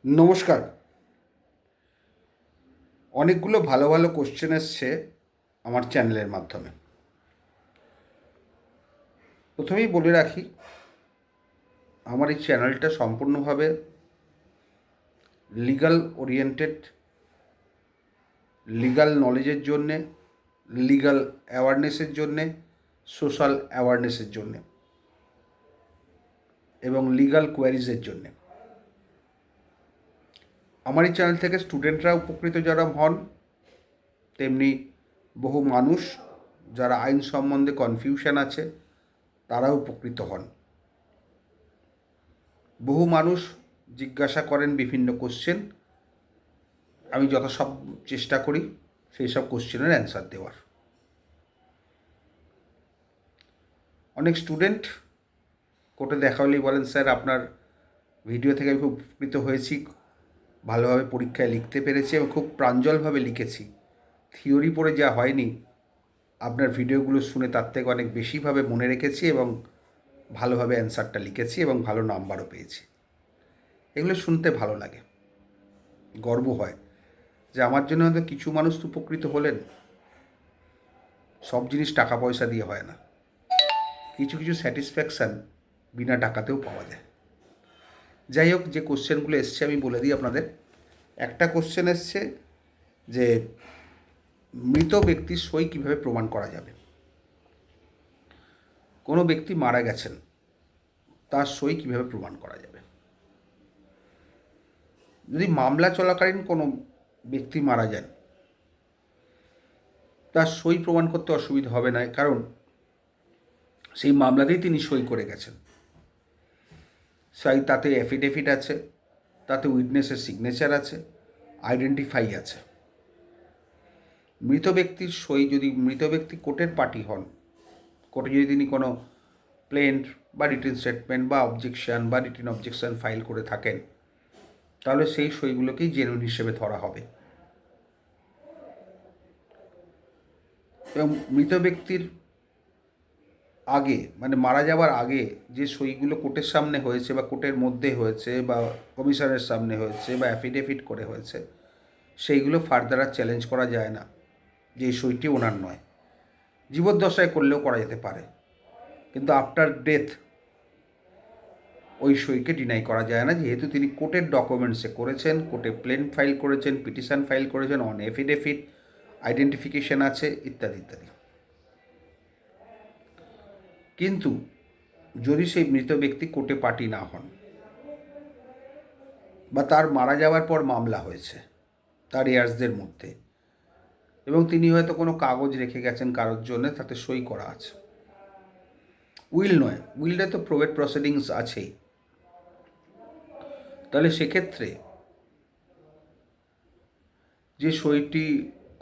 নমস্কার। অনেকগুলো ভালো ভালো কোশ্চেন এসছে আমার চ্যানেলের মাধ্যমে। প্রথমেই বলে রাখি, আমার এই চ্যানেলটা সম্পূর্ণভাবে লিগাল ওরিয়েন্টেড, লিগাল নলেজের জন্যে, লিগাল অ্যাওয়ারনেসের জন্যে, সোশ্যাল অ্যাওয়ারনেসের জন্যে এবং লিগাল কোয়ারিজের জন্যে। আমার এই চ্যানেল থেকে স্টুডেন্টরা উপকৃত যারা হন, তেমনি বহু মানুষ যারা আইন সম্বন্ধে কনফিউশন আছে তারাও উপকৃত হন। বহু মানুষ জিজ্ঞাসা করেন বিভিন্ন কোশ্চেন, আমি যথাসব চেষ্টা করি সেই সব কোশ্চেনের অ্যান্সার দেওয়ার। অনেক স্টুডেন্ট কোর্টে দেখা হলেই বলেন, স্যার আপনার ভিডিও থেকে আমি খুব উপকৃত হয়েছি, ভালোভাবে পরীক্ষায় লিখতে পেরেছি এবং খুব প্রাঞ্জলভাবে লিখেছি, থিওরি পড়ে যা হয়নি আপনার ভিডিওগুলো শুনে তার থেকে অনেক বেশিভাবে মনে রেখেছি এবং ভালোভাবে অ্যান্সারটা লিখেছি এবং ভালো নাম্বারও পেয়েছি। এগুলো শুনতে ভালো লাগে, গর্ব হয় যে আমার জন্য হয়তো কিছু মানুষ উপকৃত হলেন। সব জিনিস টাকা পয়সা দিয়ে হয় না, কিছু কিছু স্যাটিসফ্যাকশান বিনা টাকাতেও পাওয়া যায়। যাই হোক, যে কোশ্চেনগুলো এসছে আমি বলে দিই আপনাদের। একটা কোশ্চেন এসছে যে মৃত ব্যক্তির সই কীভাবে প্রমাণ করা যাবে। কোনো ব্যক্তি মারা গেছেন, তার সই কীভাবে প্রমাণ করা যাবে। যদি মামলা চলাকালীন কোনো ব্যক্তি মারা যান, তার সই প্রমাণ করতে অসুবিধা হবে না, কারণ সেই মামলাতেই তিনি সই করে গেছেন। তাতে অ্যাফিডেভিট আছে, তাতে উইটনেসের সিগনেচার আছে, আইডেন্টিফাই আছে। মৃত ব্যক্তির সই, যদি মৃত ব্যক্তি কোর্টের পার্টি হন, কোর্টে যদি তিনি কোনো প্লেন্ট বা রিটেন স্টেটমেন্ট বা অবজেকশন বা রিটেন অবজেকশন ফাইল করে থাকেন, তাহলে সেই সইগুলোকেই জেনুইন হিসেবে ধরা হবে। এবং মৃত ব্যক্তির আগে, মানে মারা যাওয়ার আগে যে সইগুলো কোর্টের সামনে হয়েছে বা কোর্টের মধ্যে হয়েছে বা কমিশনের সামনে হয়েছে বা অ্যাফিডেভিট করে হয়েছে, সেইগুলো ফার্দার আর চ্যালেঞ্জ করা যায় না যে এই সইটি ওনার নয়। জীবদ্দশায় করলেও করা যেতে পারে, কিন্তু আফটার ডেথ ওই সইকে ডিনাই করা যায় না, যেহেতু তিনি কোর্টের ডকুমেন্টসে করেছেন, কোর্টে প্লেন ফাইল করেছেন, পিটিশন ফাইল করেছেন, অন এফিডেভিট, আইডেন্টিফিকেশন আছে, ইত্যাদি ইত্যাদি। কিন্তু যদি সেই মৃত ব্যক্তি কোর্টে পার্টি না হন বা তার মারা যাওয়ার পর মামলা হয়েছে তার ইয়ার্সদের মধ্যে, এবং তিনি হয়তো কোনো কাগজ রেখে গেছেন কারোর জন্য, তাতে সই করা আছে, উইল নয়, উইলটা তো প্রোবেট প্রসিডিংস আছেই, তাহলে সেক্ষেত্রে যে সইটি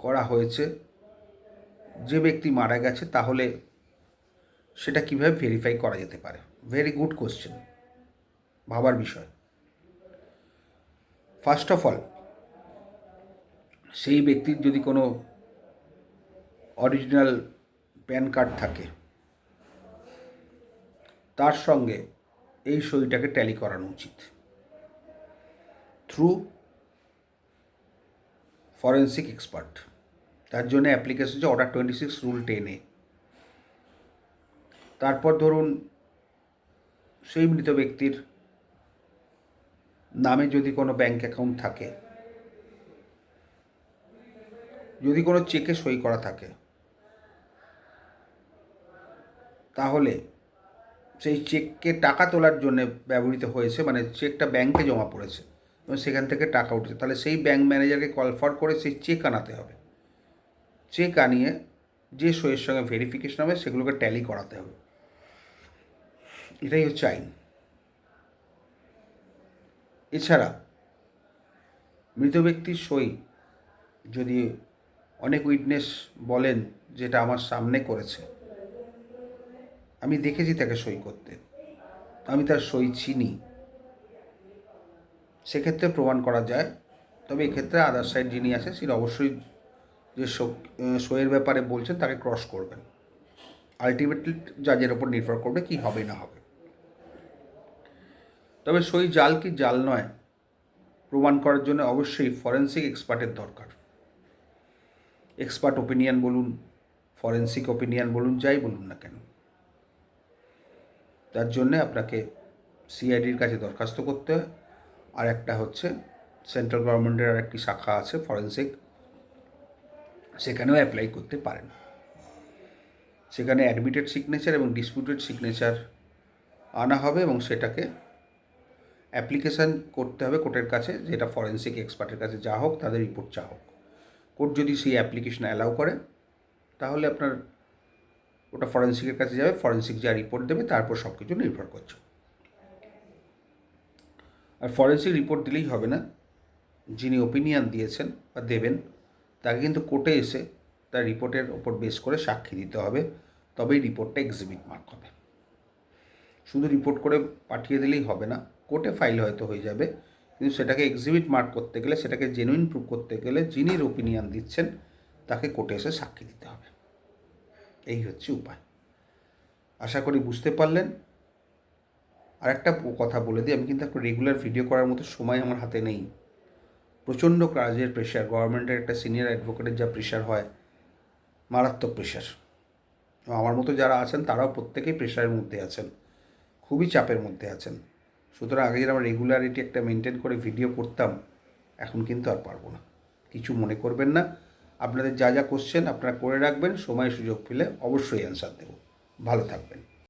করা হয়েছে, যে ব্যক্তি মারা গেছে, তাহলে সেটা কীভাবে ভেরিফাই করা যেতে পারে? ভেরি গুড কোশ্চেন, ভাবার বিষয়। ফার্স্ট অফ অল, সেই ব্যক্তির যদি কোনো অরিজিনাল প্যান কার্ড থাকে, তার সঙ্গে এই সইটাকে ট্যালি করানো উচিত থ্রু ফরেন্সিক এক্সপার্ট। তার জন্য অ্যাপ্লিকেশন হচ্ছে অর্ডার 26 রুল 10A। তারপর ধরুন সেই মৃত ব্যক্তির নামে যদি কোনো ব্যাঙ্ক অ্যাকাউন্ট থাকে, যদি কোনো চেকে সই করা থাকে, তাহলে সেই চেককে টাকা তোলার জন্য ব্যবহৃত হয়েছে, মানে চেকটা ব্যাংকে জমা পড়েছে এবং সেখান থেকে টাকা উঠেছে, তাহলে সেই ব্যাংক ম্যানেজারকে কল ফর করে সেই চেক আনাতে হবে। চেক আনিয়ে যে সইয়ের সঙ্গে ভেরিফিকেশন হবে সেগুলোকে ট্যালি করাতে হবে। এটাই হচ্ছে আইন। এছাড়া মৃত ব্যক্তির সই যদি অনেক উইটনেস বলেন যেটা আমার সামনে করেছে, আমি দেখেছি তাকে সই করতে, আমি তার সই চিনি, সেক্ষেত্রে প্রমাণ করা যায়। তবে এক্ষেত্রে আদার সাইড যিনি আছে তিনি অবশ্যই যে সইয়ের ব্যাপারে বলছেন তাকে ক্রস করবেন। আলটিমেটলি জাজের ওপর নির্ভর করবে কি হবে না হবে। তবে সই জাল কি জাল নয় প্রমাণ করার জন্য অবশ্যই ফরেন্সিক এক্সপার্টের দরকার। এক্সপার্ট ওপিনিয়ন বলুন, ফরেন্সিক ওপিনিয়ন বলুন, যাই বলুন না কেন, তার জন্যে আপনাকে সিআইডির কাছে দরখাস্ত করতে হয়। আর একটা হচ্ছে সেন্ট্রাল গভর্নমেন্টের আর একটি শাখা আছে ফরেন্সিক, সেখানেও অ্যাপ্লাই করতে পারেন। সেখানে অ্যাডমিটেড সিগনেচার এবং ডিসপিউটেড সিগনেচার আনা হবে এবং সেটাকে অ্যাপ্লিকেশান করতে হবে কোর্টের কাছে, যেটা ফরেন্সিক এক্সপার্টের কাছে যা হোক, তাদের রিপোর্ট চা হোক। কোর্ট যদি সেই অ্যাপ্লিকেশন অ্যালাউ করে তাহলে আপনার ওটা ফরেন্সিকের কাছে যাবে, ফরেন্সিক যা রিপোর্ট দেবে তারপর সব কিছু নির্ভর করছে। আর ফরেন্সিক রিপোর্ট দিলেই হবে না, যিনি ওপিনিয়ন দিয়েছেন বা দেবেন তাকে কিন্তু কোর্টে এসে তার রিপোর্টের ওপর বেস করে সাক্ষী দিতে হবে, তবেই রিপোর্টটা এক্সিবিট মার্ক হবে। শুধু রিপোর্ট করে পাঠিয়ে দিলেই হবে না, কোর্টে ফাইল হয়তো হয়ে যাবে, কিন্তু সেটাকে এক্সিবিট মার্ক করতে গেলে, সেটাকে জেনুইন প্রুভ করতে গেলে যিনি ওপিনিয়ন দিচ্ছেন তাকে কোর্টে এসে সাক্ষী দিতে হবে। এই হচ্ছে উপায়। আশা করি বুঝতে পারলেন। আর একটা কথা বলে দিই, আমি কিন্তু এখন রেগুলার ভিডিও করার মতো সময় আমার হাতে নেই। প্রচণ্ড কাজের প্রেশার, গভর্নমেন্টের একটা সিনিয়র অ্যাডভোকেটের যা প্রেশার হয়, মারাত্মক প্রেশার। আমার মতো যারা আছেন তারাও প্রত্যেকেই প্রেশারের মধ্যে আছেন, খুবই চাপের মধ্যে আছেন। সুতরাং আগে যেন রেগুলারিটি একটা মেনটেন করে ভিডিও করতাম, এখন কিন্তু আর পারবো না। কিছু মনে করবেন না, আপনাদের যা যা কোশ্চেন আপনারা করে রাখবেন, সময় সুযোগ পেলে অবশ্যই অ্যান্সার দেব। ভালো থাকবেন।